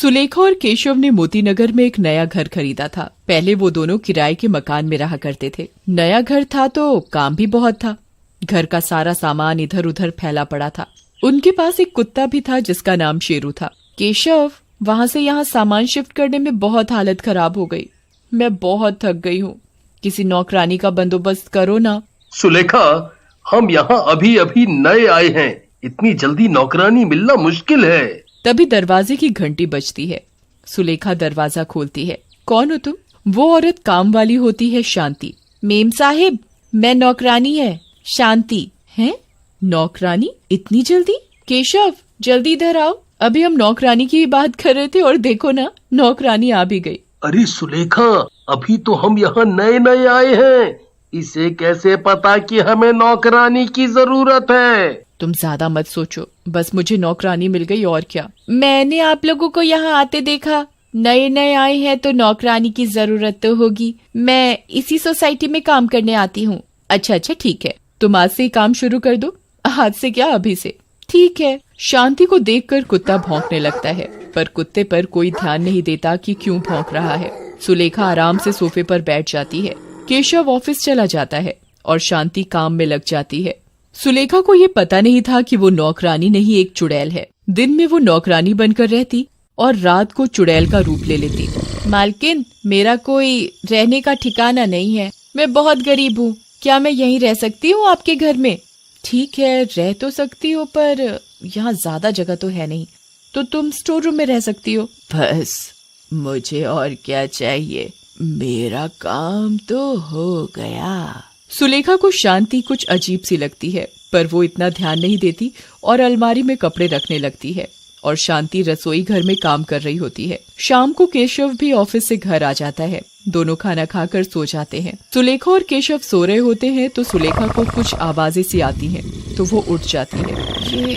सुलेखा और केशव ने मोतीनगर में एक नया घर खरीदा था। पहले वो दोनों किराए के मकान में रहा करते थे। नया घर था तो काम भी बहुत था। घर का सारा सामान इधर उधर फैला पड़ा था। उनके पास एक कुत्ता भी था जिसका नाम शेरू था। केशव, वहाँ से यहाँ सामान शिफ्ट करने में बहुत हालत खराब हो गई। मैं बहुत थक गई हूँ। किसी नौकरानी का बंदोबस्त करो ना। सुलेखा, हम यहाँ अभी अभी नए आए हैं, इतनी जल्दी नौकरानी मिलना मुश्किल है। तभी दरवाजे की घंटी बजती है। सुलेखा दरवाजा खोलती है। कौन हो तुम? वो औरत काम वाली होती है, शांति। मेम साहिब, मैं नौकरानी है, शांति। हैं? नौकरानी? इतनी जल्दी? केशव, जल्दी इधर आओ। अभी हम नौकरानी की बात कर रहे थे और देखो ना, नौकरानी आ भी गई। अरे सुलेखा, अभी तो हम यहाँ नए नए आए हैं, इसे कैसे पता कि हमें नौकरानी की जरूरत है? तुम ज्यादा मत सोचो, बस मुझे नौकरानी मिल गई और क्या। मैंने आप लोगों को यहाँ आते देखा। नए नए आए हैं तो नौकरानी की जरूरत तो होगी। मैं इसी सोसाइटी में काम करने आती हूँ। अच्छा ठीक है, तुम आज से ही काम शुरू कर दो। आज से क्या, अभी से। ठीक है। शांति को देखकर कुत्ता भौंकने लगता है, पर कुत्ते पर कोई ध्यान नहीं देता कि क्यों भौंक रहा है। सुलेखा आराम से सोफे पर बैठ जाती है। केशव ऑफिस चला जाता है और शांति काम में लग जाती है। सुलेखा को ये पता नहीं था कि वो नौकरानी नहीं, एक चुड़ैल है। दिन में वो नौकरानी बनकर रहती और रात को चुड़ैल का रूप ले लेती। मालकिन, मेरा कोई रहने का ठिकाना नहीं है। मैं बहुत गरीब हूँ। क्या मैं यहीं रह सकती हूँ आपके घर में? ठीक है, रह तो सकती हो, पर यहाँ ज्यादा जगह तो है नहीं। तो तुम स्टोर रूम में रह सकती हो। बस, मुझे और क्या चाहिए? मेरा काम तो हो गया। सुलेखा को शांति कुछ अजीब सी लगती है, पर वो इतना ध्यान नहीं देती और अलमारी में कपड़े रखने लगती है। और शांति रसोई घर में काम कर रही होती है। शाम को केशव भी ऑफिस से घर आ जाता है। दोनों खाना खाकर सो जाते हैं। सुलेखा और केशव सो रहे होते हैं तो सुलेखा को कुछ आवाजें सी आती हैं, तो वो उठ जाती है। ये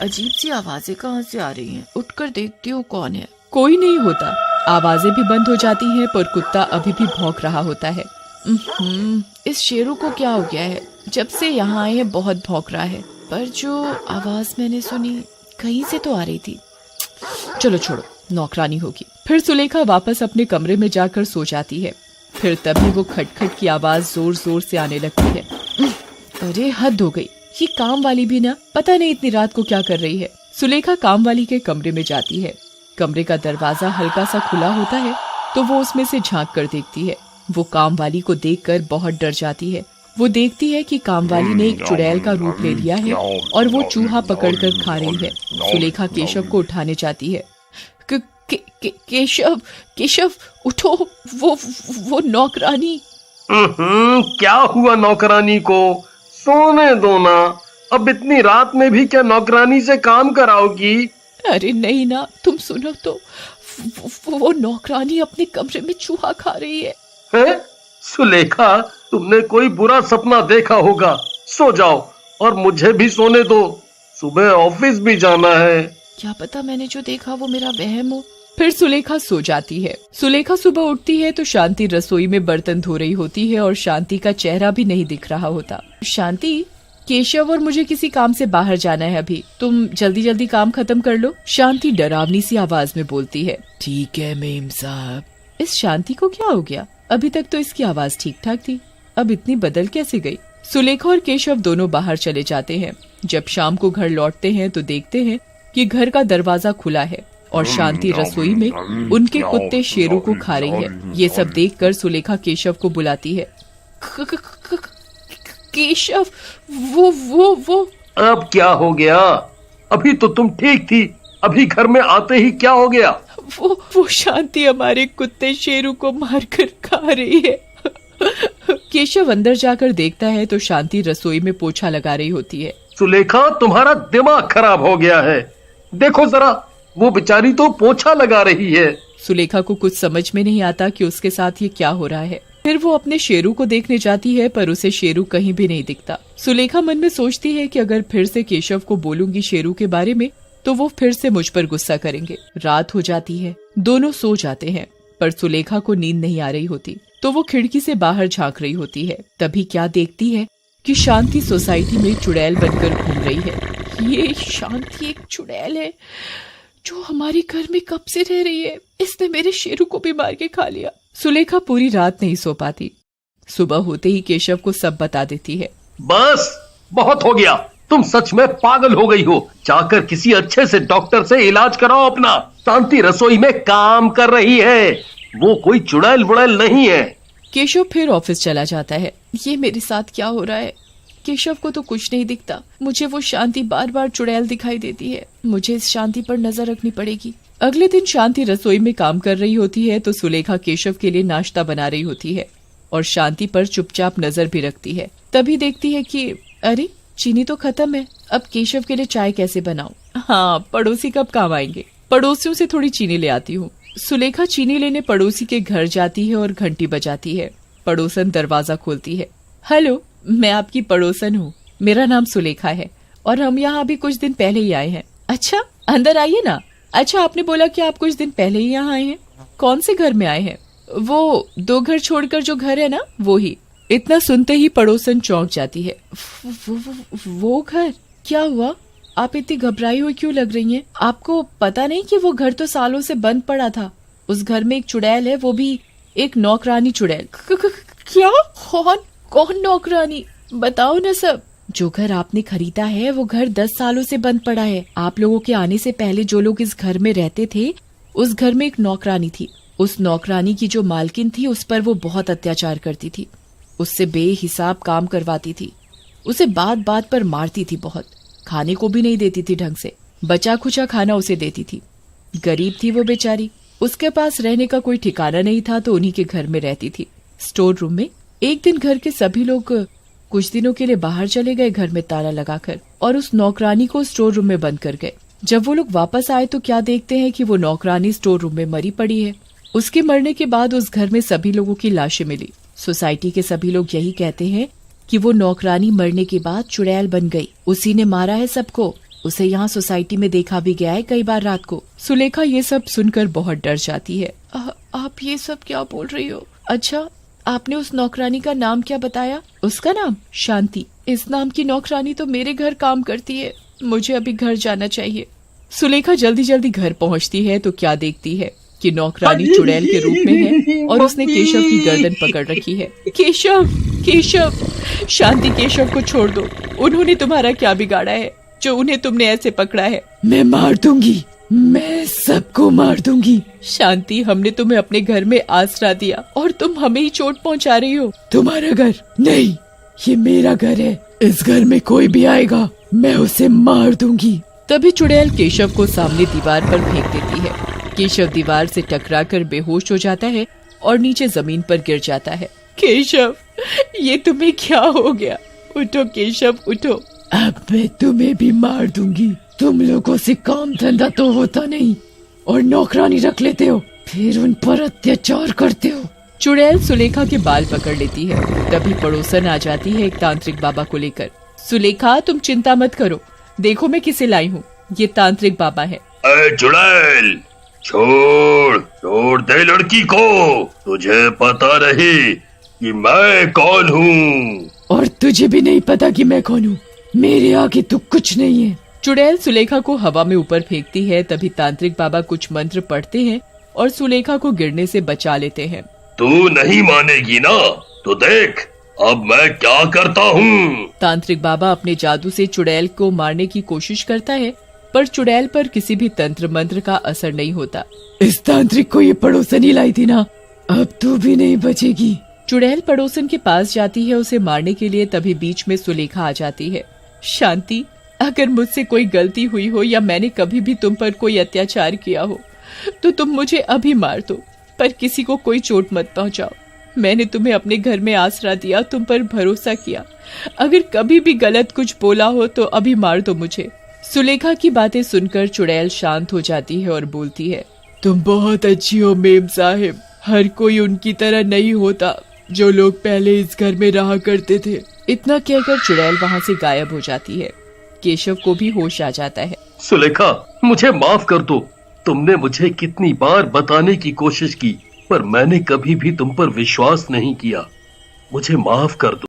अजीब सी आवाजें कहाँ से आ रही हैं? उठकर देखती हूँ कौन है। कोई नहीं होता। आवाजें भी बंद हो जाती हैं, पर कुत्ता अभी भी भौंक रहा होता है। इस शेरू को क्या हो गया है? जब से यहाँ आए हैं बहुत भौंक रहा है, पर जो आवाज मैंने सुनी कहीं से तो आ रही थी। चलो छोड़ो, नौकरानी होगी। फिर सुलेखा वापस अपने कमरे में जाकर सो जाती है। फिर तभी वो खटखट की आवाज जोर जोर से आने लगती है। अरे हद हो गई, ये काम वाली भी ना पता नहीं इतनी रात को क्या कर रही है। सुलेखा काम वाली के कमरे में जाती है। कमरे का दरवाजा हल्का सा खुला होता है, तो वो उसमें से झांक कर देखती है। वो काम वाली को देखकर बहुत डर जाती है। वो देखती है कि काम वाली ने एक चुड़ैल का रूप ले लिया है और वो चूहा पकड़कर खा रही है। सुलेखा केशव को उठाने जाती है। केशव उठो, वो नौकरानी। क्या हुआ नौकरानी को? सोने दो ना, अब इतनी रात में भी क्या नौकरानी से काम कराओगी? अरे नहीं ना, तुम सुनो तो, वो नौकरानी अपने कमरे में चूहा खा रही है। हैं? सुलेखा, तुमने कोई बुरा सपना देखा होगा। सो जाओ और मुझे भी सोने दो, सुबह ऑफिस भी जाना है। क्या पता मैंने जो देखा वो मेरा वहम हो। फिर सुलेखा सो जाती है। सुलेखा सुबह उठती है तो शांति रसोई में बर्तन धो रही होती है और शांति का चेहरा भी नहीं दिख रहा होता। शांति, केशव और मुझे किसी काम से बाहर जाना है अभी, तुम जल्दी जल्दी काम खत्म कर लो। शांति डरावनी सी आवाज में बोलती है। ठीक है मेम साहब। इस शांति को क्या हो गया? अभी तक तो इसकी आवाज ठीक ठाक थी, अब इतनी बदल कैसे गई? सुलेखा और केशव दोनों बाहर चले जाते हैं। जब शाम को घर लौटते हैं तो देखते हैं कि घर का दरवाजा खुला है और शांति रसोई में उनके कुत्ते शेरू को खा रही है। ये सब देखकर सुलेखा केशव को बुलाती है। केशव, वो अब क्या हो गया? अभी तो तुम ठीक थी, अभी घर में आते ही क्या हो गया? वो शांति हमारे कुत्ते शेरू को मारकर खा रही है। केशव अंदर जाकर देखता है तो शांति रसोई में पोछा लगा रही होती है। सुलेखा, तुम्हारा दिमाग खराब हो गया है। देखो जरा, वो बेचारी तो पोछा लगा रही है। सुलेखा को कुछ समझ में नहीं आता कि उसके साथ ये क्या हो रहा है। फिर वो अपने शेरू को देखने जाती है, पर उसे शेरू कहीं भी नहीं दिखता। सुलेखा मन में सोचती है कि अगर फिर से केशव को बोलूंगी शेरू के बारे में तो वो फिर से मुझ पर गुस्सा करेंगे। रात हो जाती है, दोनों सो जाते हैं, पर सुलेखा को नींद नहीं आ रही होती, तो वो खिड़की से बाहर झांक रही होती है। तभी क्या देखती है कि शांति सोसाइटी में चुड़ैल बनकर घूम रही है। ये शांति एक चुड़ैल है जो हमारे घर में कब से रह रही है, इसने मेरे शेरू को भी मार के खा लिया। सुलेखा पूरी रात नहीं सो पाती। सुबह होते ही केशव को सब बता देती है। बस बहुत हो गया, तुम सच में पागल हो गई हो। जाकर किसी अच्छे से डॉक्टर से इलाज कराओ अपना। शांति रसोई में काम कर रही है, वो कोई चुड़ैल वुड़ैल नहीं है। केशव फिर ऑफिस चला जाता है। ये मेरे साथ क्या हो रहा है? केशव को तो कुछ नहीं दिखता। मुझे वो शांति बार बार चुड़ैल दिखाई देती है। मुझे इस शांति पर नजर रखनी पड़ेगी। अगले दिन शांति रसोई में काम कर रही होती है तो सुलेखा केशव के लिए नाश्ता बना रही होती है और शांति पर चुपचाप नजर भी रखती है। तभी देखती है कि अरे चीनी तो खत्म है, अब केशव के लिए चाय कैसे बनाऊं? हाँ, पड़ोसी कब काम आएंगे, पड़ोसियों से थोड़ी चीनी ले आती हूँ। सुलेखा चीनी लेने पड़ोसी के घर जाती है और घंटी बजाती है। पड़ोसन दरवाजा खोलती है। हेलो, मैं आपकी पड़ोसन हूँ। मेरा नाम सुलेखा है और हम यहाँ अभी कुछ दिन पहले ही आए हैं। अच्छा, अंदर आइए ना। अच्छा, आपने बोला कि आप कुछ दिन पहले ही यहाँ आए हैं। कौन से घर में आए हैं? वो 2 घर छोड़कर जो घर है ना, वो ही। इतना सुनते ही पड़ोसन चौंक जाती है। वो घर? क्या हुआ? आप इतनी घबराई हुई क्यों लग रही हैं? आपको पता नहीं कि वो घर तो सालों से बंद पड़ा था। उस घर में एक चुड़ैल है, वो भी एक नौकरानी चुड़ैल। क्या? कौन नौकरानी? बताओ ना सब। जो घर आपने खरीदा है वो घर 10 सालों से बंद पड़ा है। आप लोगों के आने से पहले जो लोग इस घर में रहते थे, उस घर में एक नौकरानी थी। उस नौकरानी की जो मालकिन थी, उस पर वो बहुत अत्याचार करती थी। उससे बेहिसाब काम करवाती थी। उसे बात पर मारती थी बहुत। खाने को भी नहीं देती थी ढंग से। बचा खुचा खाना उसे देती थी। गरीब थी वो बेचारी। उसके पास रहने का कोई ठिकाना नहीं था तो उन्हीं के घर में रहती थी, स्टोर रूम में। एक दिन घर के सभी लोग कुछ दिनों के लिए बाहर चले गए घर में ताला लगाकर और उस नौकरानी को स्टोर रूम में बंद कर गए। जब वो लोग वापस आए तो क्या देखते हैं कि वो नौकरानी स्टोर रूम में मरी पड़ी है। उसके मरने के बाद उस घर में सभी लोगों की लाशें मिली। सोसाइटी के सभी लोग यही कहते हैं कि वो नौकरानी मरने के बाद चुड़ैल बन गई। उसी ने मारा है सबको। उसे यहाँ सोसाइटी में देखा भी गया है कई बार रात को। सुलेखा ये सब सुनकर बहुत डर जाती है। आप ये सब क्या बोल रही हो? अच्छा, आपने उस नौकरानी का नाम क्या बताया? उसका नाम शांति। इस नाम की नौकरानी तो मेरे घर काम करती है। मुझे अभी घर जाना चाहिए। सुलेखा जल्दी जल्दी घर पहुँचती है तो क्या देखती है कि नौकरानी चुड़ैल के रूप में है और उसने केशव की गर्दन पकड़ रखी है। केशव, शांति केशव को छोड़ दो। उन्होंने तुम्हारा क्या बिगाड़ा है जो उन्हें तुमने ऐसे पकड़ा है? मैं मार दूंगी, मैं सबको मार दूंगी। शांति, हमने तुम्हें अपने घर में आसरा दिया और तुम हमें ही चोट पहुंचा रही हो। तुम्हारा घर नहीं, ये मेरा घर है। इस घर में कोई भी आएगा मैं उसे मार दूंगी। तभी चुड़ैल केशव को सामने दीवार पर फेंक देती है। केशव दीवार से टकराकर बेहोश हो जाता है और नीचे जमीन पर गिर जाता है। केशव, ये तुम्हें क्या हो गया? उठो केशव, उठो। अब मैं तुम्हें भी मार दूंगी। तुम लोगों से काम धंधा तो होता नहीं और नौकरानी रख लेते हो, फिर उन पर अत्याचार करते हो। चुड़ैल सुलेखा के बाल पकड़ लेती है। तभी पड़ोसन आ जाती है एक तांत्रिक बाबा को लेकर। सुलेखा, तुम चिंता मत करो, देखो मैं किसे लाई हूँ। ये तांत्रिक बाबा है। चुड़ैल, छोड़ दे लड़की को। तुझे पता नहीं कि मैं कौन हूँ? और तुझे भी नहीं पता कि मैं कौन हूँ। मेरे आगे तो कुछ नहीं है। चुड़ैल सुलेखा को हवा में ऊपर फेंकती है। तभी तांत्रिक बाबा कुछ मंत्र पढ़ते हैं और सुलेखा को गिरने से बचा लेते हैं। तू नहीं मानेगी ना, तो देख अब मैं क्या करता हूँ। तांत्रिक बाबा अपने जादू से चुड़ैल को मारने की कोशिश करता है पर चुड़ैल पर किसी भी तंत्र मंत्र का असर नहीं होता। इस तांत्रिक को ये पड़ोसन ही लाई थी ना, अब तू भी नहीं बचेगी। चुड़ैल पड़ोसन के पास जाती है उसे मारने के लिए। तभी बीच में सुलेखा आ जाती है। शांति, अगर मुझसे कोई गलती हुई हो या मैंने कभी भी तुम पर कोई अत्याचार किया हो तो तुम मुझे अभी मार दो, पर किसी को कोई चोट मत पहुंचाओ। मैंने तुम्हें अपने घर में आसरा दिया, तुम पर भरोसा किया। अगर कभी भी गलत कुछ बोला हो तो अभी मार दो मुझे। सुलेखा की बातें सुनकर चुड़ैल शांत हो जाती है और बोलती है, तुम बहुत अच्छी हो मेम साहिब। हर कोई उनकी तरह नहीं होता जो लोग पहले इस घर में रहा करते थे। इतना कहकर चुड़ैल वहाँ से गायब हो जाती है। केशव को भी होश आ जाता है। सुलेखा, मुझे माफ कर दो। तुमने मुझे कितनी बार बताने की कोशिश की पर मैंने कभी भी तुम पर विश्वास नहीं किया। मुझे माफ कर दो।